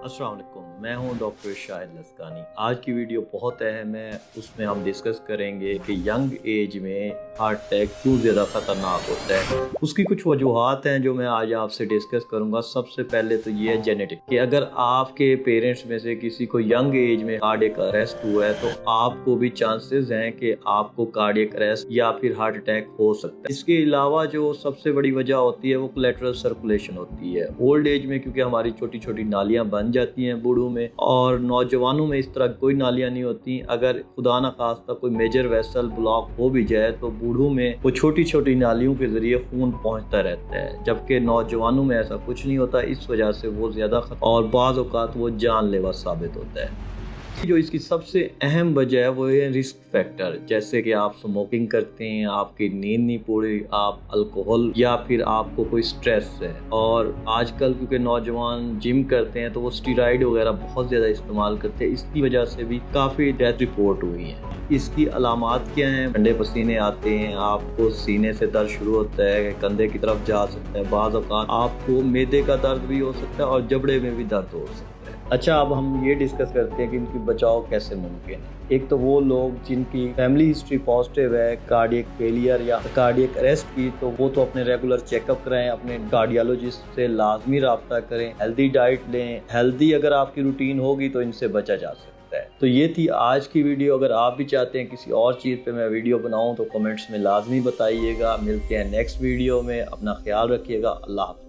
अस्सलाम वालेकुम, मैं हूं डॉक्टर शाहिद लस्कानी। आज की वीडियो बहुत अहम है। उसमें हम डिस्कस करेंगे कि यंग एज में हार्ट अटैक क्यों ज़्यादा ख़तरनाक होता है। उसकी कुछ वजूहात हैं जो मैं आज आपसे डिस्कस करूंगा। सबसे पहले तो ये है जेनेटिक, कि अगर आपके पेरेंट्स में से किसी को यंग एज में कार्डियक अरेस्ट हुआ है तो आपको भी चांसेस हैं कि आपको कार्डियक अरेस्ट या फिर हार्ट अटैक हो सकता है। इसके अलावा जो सबसे बड़ी वजह होती है वो कोलेटरल सर्कुलेशन होती है। ओल्ड एज में क्योंकि हमारी छोटी छोटी नालियाँ बन जाती हैं बूढ़ों में, और नौजवानों में इस तरह कोई नालियाँ नहीं होती। अगर खुदा न खास्ता कोई मेजर वेसल ब्लॉक हो भी जाए तो बूढ़ों में वो छोटी छोटी नालियों के जरिए खून पहुंचता रहता है, जबकि नौजवानों में ऐसा कुछ नहीं होता। इस वजह से वो ज्यादा और बाज़ औक़ात वो जानलेवा साबित होता है। जो इसकी सबसे अहम वजह है वो है रिस्क फैक्टर, जैसे कि आप स्मोकिंग करते हैं, आपकी नींद नहीं पूरी, आप अल्कोहल, या फिर आपको कोई स्ट्रेस है। और आजकल क्योंकि नौजवान जिम करते हैं तो वो स्टीरॉइड वगैरह बहुत ज़्यादा इस्तेमाल करते हैं, इसकी वजह से भी काफ़ी डेथ रिपोर्ट हुई हैं। इसकी अलामात क्या हैं? ठंडे पसीने आते हैं, आपको सीने से दर्द शुरू होता है, कंधे की तरफ जा सकता है, बाज़ औक़ात आपको मैदे का दर्द भी हो सकता है और जबड़े में भी दर्द हो सकता है। अच्छा, अब हम ये डिस्कस करते हैं कि इनकी बचाव कैसे मुमकिन है। एक तो वो लोग जिनकी फैमिली हिस्ट्री पॉजिटिव है कार्डियक फेलियर या कार्डियक अरेस्ट की, तो वो तो अपने रेगुलर चेकअप कराएं, अपने कार्डियोलॉजिस्ट से लाजमी रब्ता करें, हेल्दी डाइट लें। हेल्दी अगर आपकी रूटीन होगी तो इनसे बचा जा सकता है। तो ये थी आज की वीडियो। अगर आप भी चाहते हैं किसी और चीज़ पे मैं वीडियो बनाऊं तो कमेंट्स में लाजमी बताइएगा। मिलते हैं नेक्स्ट वीडियो में। अपना ख्याल रखिएगा। अल्लाह हाफ़िज़।